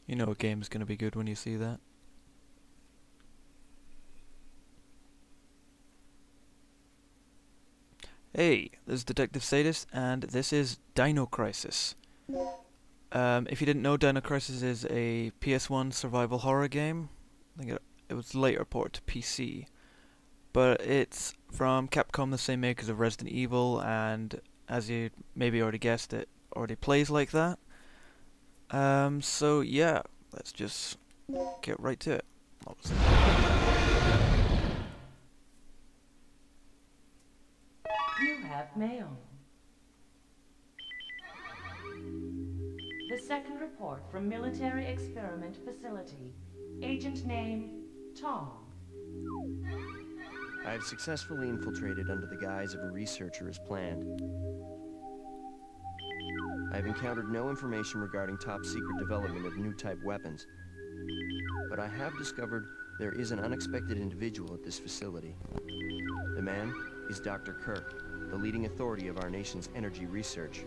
You know a game's gonna be good when you see that. Hey, this is Detective Sadist, and this is Dino Crisis. If you didn't know, Dino Crisis is a PS1 survival horror game. I think it was later ported to PC. But it's from Capcom, the same makers of Resident Evil, and as you maybe already guessed, it already plays like that. So yeah, let's just get right to it. You have mail. The second report from Military Experiment Facility. Agent name, Tom. I've successfully infiltrated under the guise of a researcher as planned. I've encountered no information regarding top-secret development of new type weapons. But I have discovered there is an unexpected individual at this facility. The man is Dr. Kirk, the leading authority of our nation's energy research.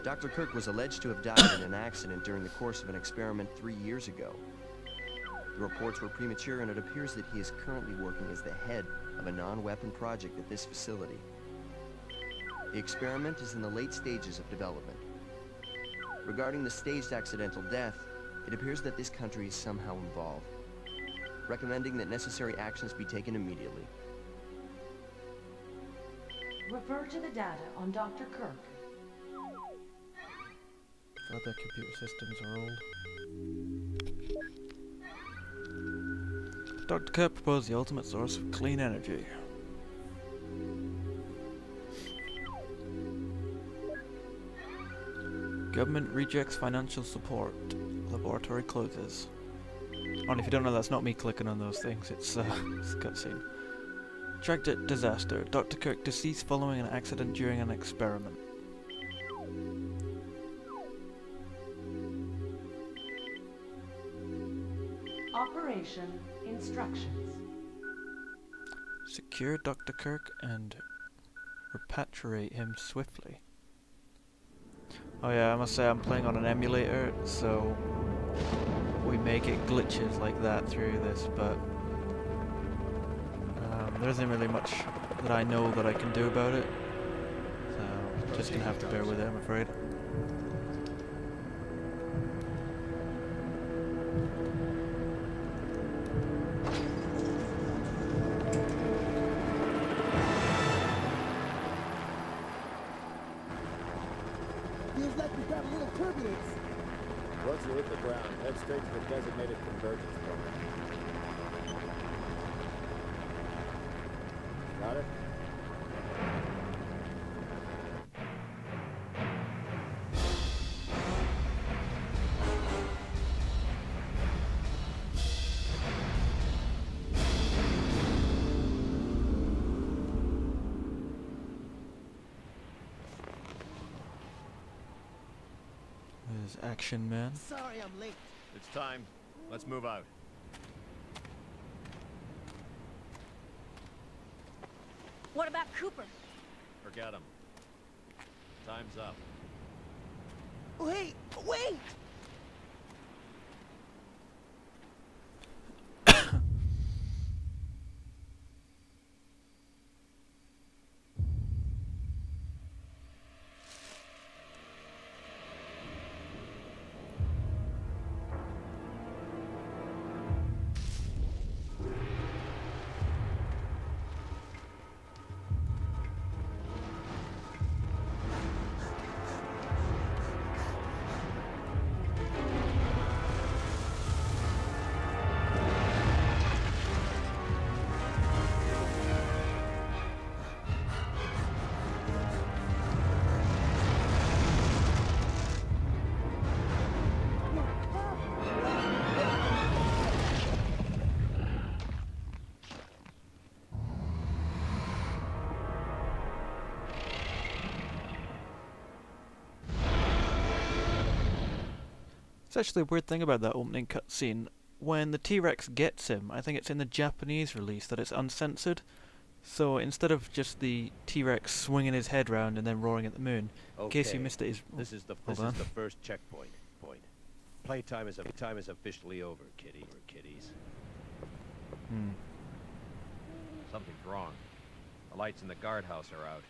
Dr. Kirk was alleged to have died in an accident during the course of an experiment 3 years ago. The reports were premature, and it appears that he is currently working as the head of a non-weapon project at this facility. The experiment is in the late stages of development. Regarding the staged accidental death, it appears that this country is somehow involved, recommending that necessary actions be taken immediately. Refer to the data on Dr. Kirk. God, their computer systems are old. Dr. Kirk proposed the ultimate source of clean energy. Government rejects financial support. Laboratory closes. Oh, and if you don't know, that's not me clicking on those things. It's a cutscene. Tragic disaster. Dr. Kirk deceased following an accident during an experiment. Operation instructions. Secure Dr. Kirk and repatriate him swiftly. Oh yeah, I must say I'm playing on an emulator, so we may get glitches like that through this, but there isn't really much that I know that I can do about it, so just gonna have to bear with it, I'm afraid. Feels like we've got a little turbulence. Once you hit the ground, head straight to the designated convergence point. Got it? There's Action Man. Sorry I'm late. It's time. Let's move out. What about Cooper? Forget him. Time's up. Wait! Wait! It's actually a weird thing about that opening cutscene. When the T-Rex gets him, I think it's in the Japanese release that it's uncensored. So instead of just the T-Rex swinging his head round and then roaring at the moon, in case you missed it, This is the Hold on. first checkpoint. Playtime is officially over, kiddies. Hmm. Something's wrong. The lights in the guardhouse are out.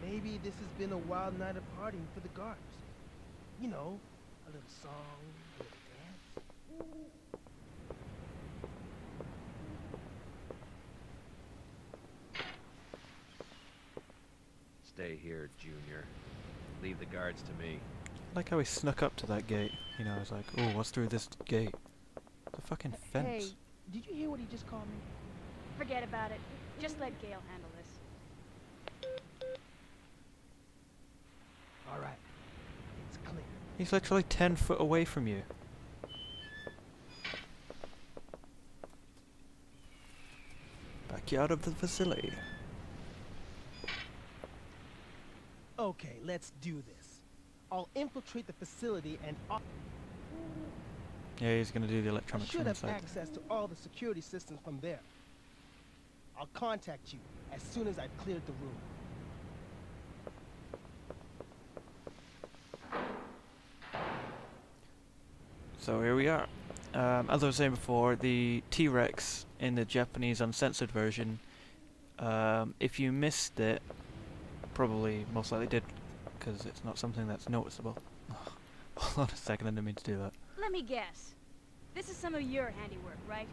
Maybe this has been a wild night of partying for the guards. You know, a little song, a little dance. Stay here, Junior. Leave the guards to me. I like how he snuck up to that gate. You know, I was like, oh, what's through this gate? It's a fucking fence. Hey, did you hear what he just called me? Forget about it. Just let Gale handle this. All right, it's clear. He's literally 10 foot away from you. Back you out of the facility. Okay, let's do this. I'll infiltrate the facility and Yeah, he's gonna do the I electronics should from have inside. access to all the security systems from there. I'll contact you as soon as I've cleared the room. So here we are. As I was saying before, the T-Rex in the Japanese uncensored version, if you missed it, probably most likely did, because it's not something that's noticeable. Hold on a second, I didn't mean to do that. Let me guess. This is some of your handiwork, right?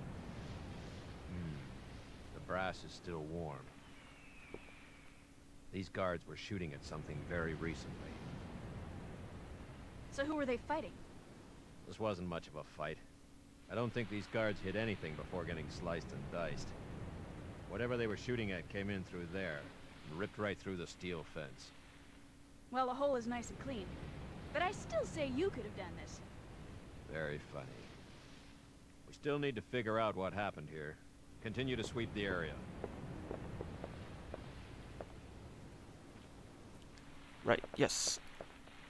The brass is still warm. These guards were shooting at something very recently. So who were they fighting? This wasn't much of a fight. I don't think these guards hit anything before getting sliced and diced. Whatever they were shooting at came in through there, and ripped right through the steel fence. Well, the hole is nice and clean. But I still say you could have done this. Very funny. We still need to figure out what happened here. Continue to sweep the area. Right, yes.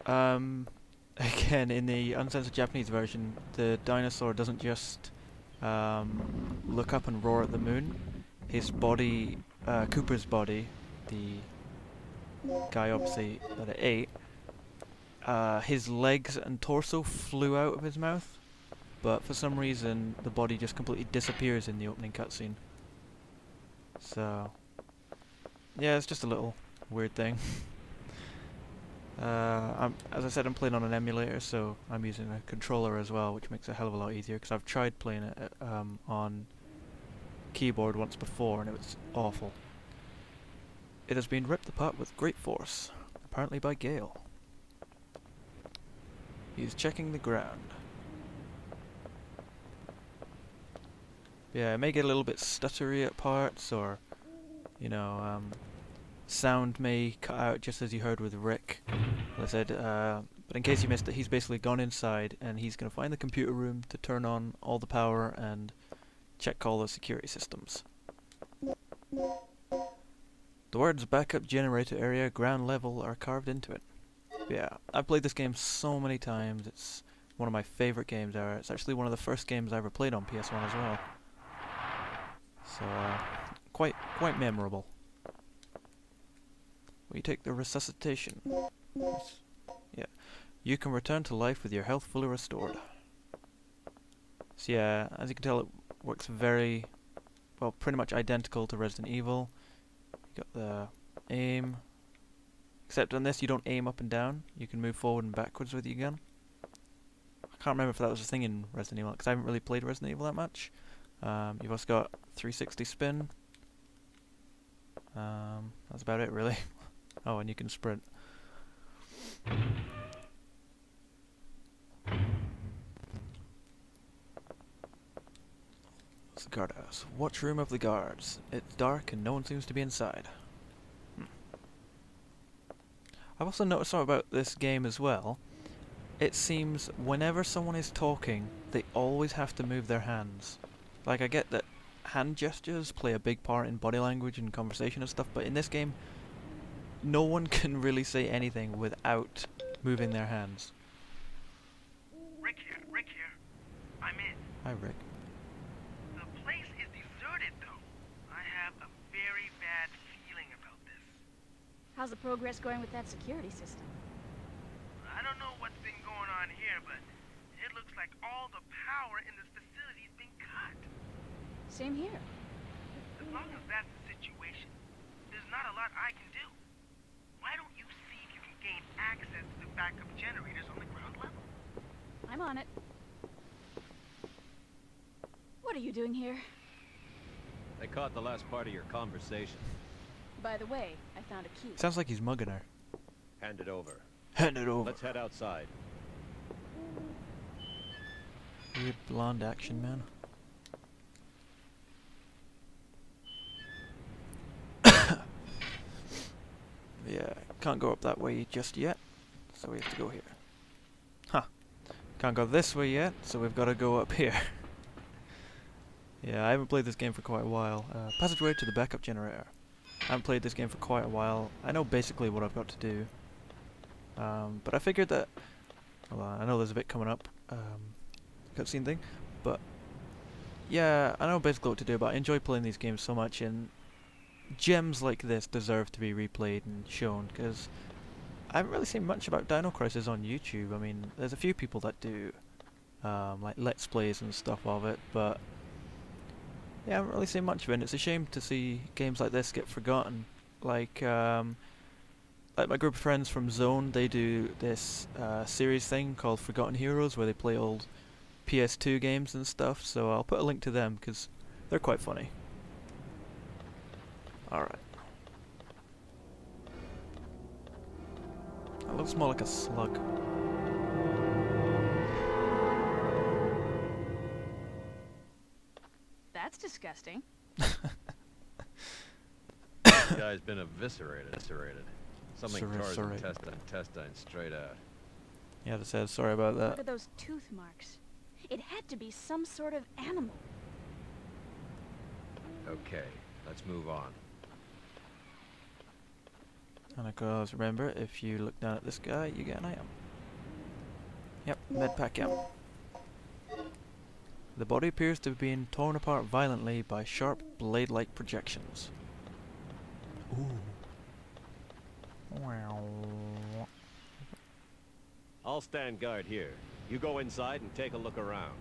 Again, in the uncensored Japanese version, the dinosaur doesn't just look up and roar at the moon. His body, Cooper's body, the guy obviously that it ate, his legs and torso flew out of his mouth, but for some reason the body just completely disappears in the opening cutscene. So, yeah, it's just a little weird thing. As I said, I'm playing on an emulator, so I'm using a controller as well, which makes it a hell of a lot easier, because I've tried playing it on keyboard once before, and it was awful. It has been ripped apart with great force, apparently by Gale. He's checking the ground. Yeah, it may get a little bit stuttery at parts, or, you know, sound may cut out just as you heard with Rick. As I said, but in case you missed it, he's basically gone inside and he's going to find the computer room to turn on all the power and check all the security systems. The words backup generator area ground level are carved into it. Yeah, I've played this game so many times, it's one of my favourite games ever. It's actually one of the first games I ever played on PS1 as well. So, quite memorable. We take the resuscitation. Yeah. You can return to life with your health fully restored. So yeah, as you can tell, it works very, well, pretty much identical to Resident Evil. You got the aim. Except on this, you don't aim up and down. You can move forward and backwards with your gun. I can't remember if that was a thing in Resident Evil, because I haven't really played Resident Evil that much. You've also got 360 spin. That's about it, really. Oh, and you can sprint. It's the guardhouse. Watch room of the guards. It's dark and no one seems to be inside. I've also noticed something about this game as well. It seems whenever someone is talking, they always have to move their hands. Like, I get that hand gestures play a big part in body language and conversation and stuff, but in this game, no one can really say anything without moving their hands. Rick here. I'm in. Hi, Rick. The place is deserted, though. I have a very bad feeling about this. How's the progress going with that security system? I don't know care, but it looks like all the power in this facility's been cut. Same here. As long as that's the situation, there's not a lot I can do. Why don't you see if you can gain access to the backup generators on the ground level? I'm on it. What are you doing here? They caught the last part of your conversation. By the way, I found a key. Sounds like he's mugging her. Hand it over. Hand it over. Let's head outside. Weird blonde action man. Yeah, can't go up that way just yet, so we have to go here. Huh. Can't go this way yet, so we've got to go up here. Yeah, I haven't played this game for quite a while. Passageway to the backup generator. I haven't played this game for quite a while. I know basically what I've got to do. But I figured that... Well, I know there's a bit coming up. Cutscene thing. But... Yeah, I know basically what to do, but I enjoy playing these games so much, and... Gems like this deserve to be replayed and shown, because... I haven't really seen much about Dino Crisis on YouTube. I mean, there's a few people that do... like Let's Plays and stuff of it, but... Yeah, I haven't really seen much of it, and it's a shame to see games like this get forgotten. Like my group of friends from Zone, they do this series thing called Forgotten Heroes, where they play old PS2 games and stuff, so I'll put a link to them, because they're quite funny. Alright. That looks more like a slug. That's disgusting. This guy's been eviscerated. Something tore his intestine straight out. Yeah, I said sorry about that. Look at those tooth marks. It had to be some sort of animal. Okay, let's move on. And of course, remember, if you look down at this guy, you get an item. Yep, medpack ammo. The body appears to have been torn apart violently by sharp blade-like projections. Ooh. Wow. I'll stand guard here. You go inside and take a look around.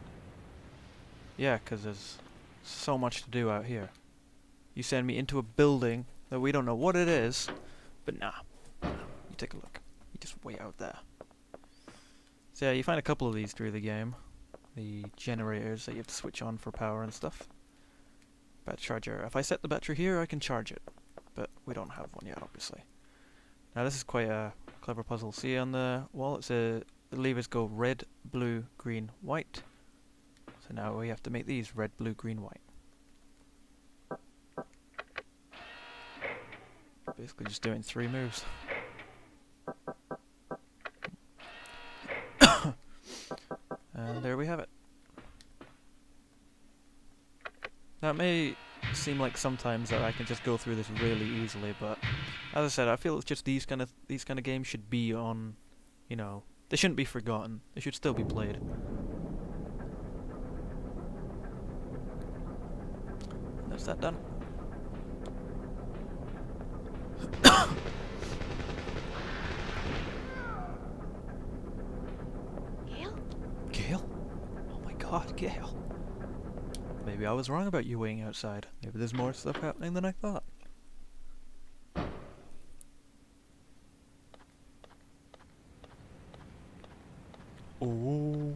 Yeah, 'cause there's so much to do out here. You send me into a building that we don't know what it is, but nah. You take a look. You just wait out there. So yeah, you find a couple of these through the game. The generators that you have to switch on for power and stuff. Battery charger. If I set the battery here, I can charge it. But we don't have one yet, obviously. Now this is quite a clever puzzle. See on the wall, it's the levers go red, blue, green, white. So now we have to make these red, blue, green, white. Basically just doing 3 moves. And there we have it. Now it may seem like sometimes that I can just go through this really easily, but as I said, I feel it's just these kind of games should be on, you know, they shouldn't be forgotten. They should still be played. That's that done. Gale? Oh my god, Gale. Maybe I was wrong about you waiting outside. Maybe there's more stuff happening than I thought. Oh.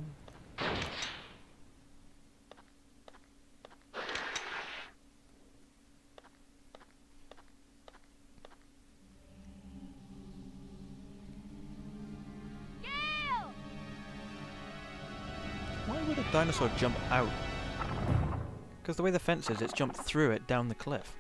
Why would a dinosaur jump out? Because the way the fence is, it's jumped through it down the cliff.